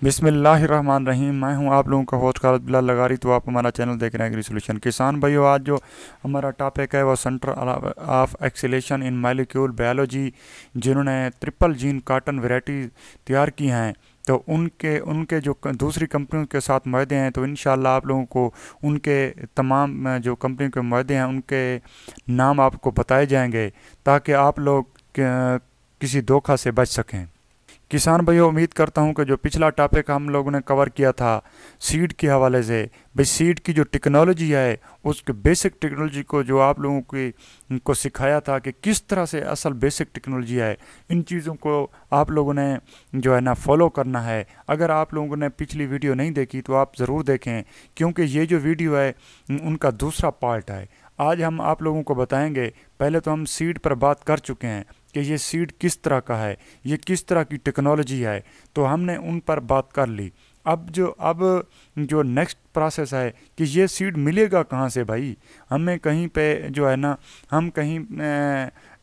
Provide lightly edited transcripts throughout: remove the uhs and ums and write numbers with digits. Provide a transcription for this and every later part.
बिस्मिल्लाहिर्रहमानिर्रहीम। मैं हूं आप लोगों का होस्ट खालिद बिलाल लगारी। तो आप हमारा चैनल देख रहे हैं एग्री सॉल्यूशन। किसान भाइयों, आज जो हमारा टॉपिक है वो centre of acceleration in molecule biology, जिन्होंने ट्रिपल जीन कॉटन वैरायटी तैयार की हैं, तो उनके उनके जो दूसरी कंपनियों के साथ मुआहदे हैं, तो इंशाल्लाह आप लोगों को उनके तमाम जो कंपनी के मुआहदे हैं उनके नाम आपको बताए जाएंगे, ताकि आप लोग किसी धोखा से बच सकें। किसान भाइयों, उम्मीद करता हूं कि जो पिछला टॉपिक हम लोगों ने कवर किया था सीड के हवाले से, भाई सीड की जो टेक्नोलॉजी है उसके बेसिक टेक्नोलॉजी को जो आप लोगों को सिखाया था कि किस तरह से असल बेसिक टेक्नोलॉजी है, इन चीज़ों को आप लोगों ने जो है ना फॉलो करना है। अगर आप लोगों ने पिछली वीडियो नहीं देखी तो आप ज़रूर देखें, क्योंकि ये जो वीडियो है उनका दूसरा पार्ट है। आज हम आप लोगों को बताएंगे, पहले तो हम सीड पर बात कर चुके हैं कि ये सीड किस तरह का है, ये किस तरह की टेक्नोलॉजी है, तो हमने उन पर बात कर ली। अब जो नेक्स्ट प्रोसेस है कि ये सीड मिलेगा कहाँ से भाई, हमें कहीं पे जो है ना हम कहीं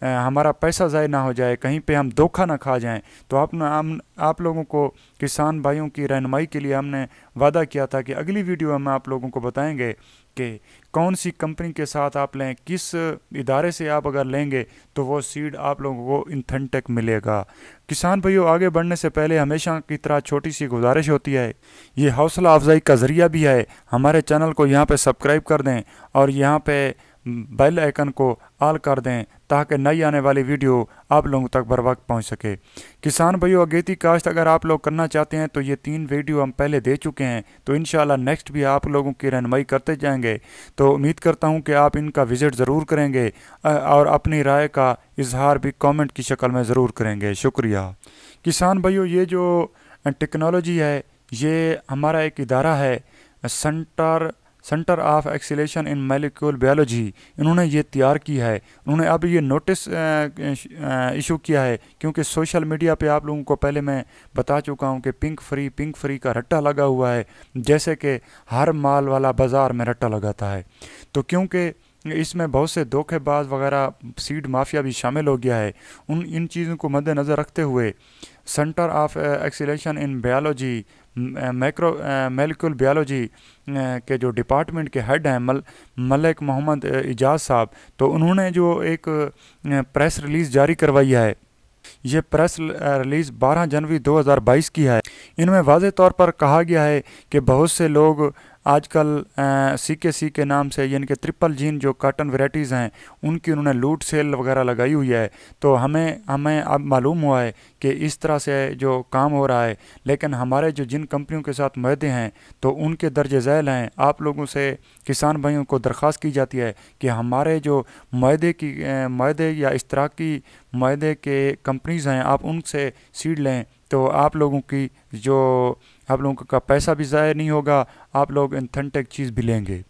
हमारा पैसा ज़ाय ना हो जाए, कहीं पे हम धोखा ना खा जाएं। तो आप लोगों को, किसान भाइयों की रहनुमाई के लिए हमने वादा किया था कि अगली वीडियो में आप लोगों को बताएंगे कि कौन सी कंपनी के साथ आप लें, किस इदारे से आप अगर लेंगे तो वो सीड आप लोगों को इंथेंटिक मिलेगा। किसान भाइयों, आगे बढ़ने से पहले हमेशा की तरह छोटी सी गुजारिश होती है, ये हौसला अफजाई का ज़रिया भी है, हमारे चैनल को यहाँ पे सब्सक्राइब कर दें और यहाँ पे बेल आइकन को ऑल कर दें, ताकि नई आने वाली वीडियो आप लोगों तक बर वक्त पहुँच सके। किसान भाइयों, अगेती काश्त अगर आप लोग करना चाहते हैं तो ये 3 वीडियो हम पहले दे चुके हैं, तो इंशाल्लाह नेक्स्ट भी आप लोगों की रहनुमाई करते जाएंगे। तो उम्मीद करता हूं कि आप इनका विज़िट ज़रूर करेंगे और अपनी राय का इजहार भी कमेंट की शक्ल में ज़रूर करेंगे। शुक्रिया। किसान भाइयों, ये जो टेक्नोलॉजी है, ये हमारा एक इदारा है, centre of acceleration in molecule biology, इन्होंने ये तैयार की है। उन्होंने अब ये नोटिस इशू किया है, क्योंकि सोशल मीडिया पे आप लोगों को पहले मैं बता चुका हूँ कि पिंक फ्री का रट्टा लगा हुआ है, जैसे कि हर माल वाला बाज़ार में रट्टा लगाता है। तो क्योंकि इसमें बहुत से धोखेबाज वगैरह सीड माफिया भी शामिल हो गया है, इन चीज़ों को मद्देनज़र रखते हुए centre of acceleration in biology molecule biology के जो डिपार्टमेंट के हेड हैं मलिक मोहम्मद इजाज़ साहब, तो उन्होंने जो एक प्रेस रिलीज़ जारी करवाई है, ये प्रेस रिलीज़ 12 जनवरी 2022 की है। इनमें वाज़ेह तौर पर कहा गया है कि बहुत से लोग आजकल CKC के नाम से, यानी कि ट्रिपल जीन जो कॉटन वैरायटीज़ हैं, उनकी उन्होंने लूट सेल वगैरह लगाई हुई है। तो हमें अब मालूम हुआ है कि इस तरह से जो काम हो रहा है, लेकिन हमारे जो जिन कंपनियों के साथ मुआहदे हैं तो उनके दर्जे झैल हैं। आप लोगों से, किसान भाइयों को दरख्वास्त की जाती है कि हमारे जो मुआहदे या इश्तराकी मुआहदे के कंपनीज़ हैं, आप उनसे सीड लें, तो आप लोगों का पैसा भी ज़ाया नहीं होगा, आप लोग इंथेंटिक चीज़ भी लेंगे।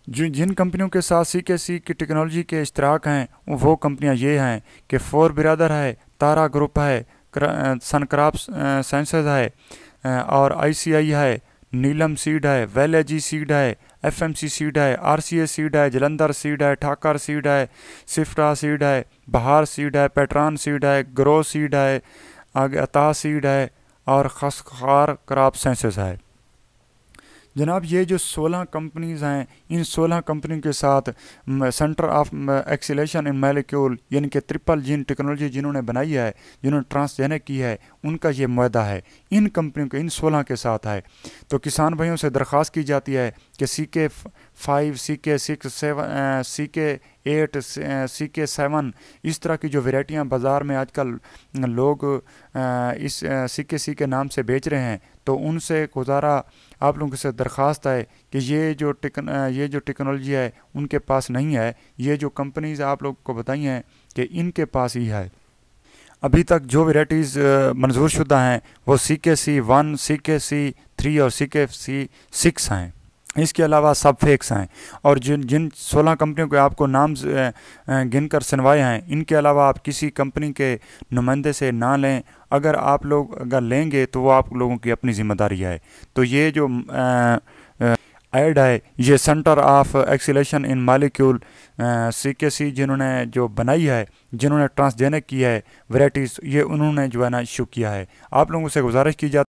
जिन कंपनियों के साथ CKC की टेक्नोलॉजी के इश्तराक हैं वो कंपनियां ये हैं कि फोर ब्रदर है, तारा ग्रुप है, सनक्राफ्ट साइंसेज है, और ICI है, नीलम सीड है, वेलेजी सीड है, FMC सीड है, RCA सीड है, जलंधर सीड है, ठाकर सीड है, सिफ्रा सीड है, बहार सीड है, पेट्रान सीड है, ग्रो सीड है, आगे अता सीड है और खसखार क्रॉप साइंसेस है। जनाब, ये जो 16 कंपनीज़ हैं, इन 16 कंपनी के साथ centre of acceleration in molecule, यानी कि ट्रिपल जीन टेक्नोलॉजी जिन्होंने बनाई है, जिन्होंने ट्रांसजेनिक की है, उनका ये मुआहदा है इन कंपनियों के, इन 16 के साथ है। तो किसान भाइयों से दरख्वास्त की जाती है कि CK5, CK6, CK8, CK7, इस तरह की जो वैरायटियाँ बाज़ार में आजकल लोग इस CKC के नाम से बेच रहे हैं, तो उनसे गुजारा आप लोगों से दरख्वास्त है कि ये जो टेक्नोलॉजी है उनके पास नहीं है। ये जो कंपनीज़ आप लोग को बताई हैं कि इनके पास ही है। अभी तक जो वैरायटीज़ मंजूर शुदा हैं वो CKC1, CKC3 और CKC6 हैं। इसके अलावा सब फेक्स हैं, और जिन 16 कंपनियों के आपको नाम गिनकर सुनवाए हैं, इनके अलावा आप किसी कंपनी के नुमाइंदे से ना लें। अगर लेंगे तो वो आप लोगों की अपनी ज़िम्मेदारी है। तो ये जो ऐड है, ये centre of acceleration in molecule CKC जिन्होंने जो बनाई है, जिन्होंने ट्रांसजेनिक की है वैरायटीज़, ये उन्होंने जो है ना इशू किया है। आप लोगों से गुजारिश की जाती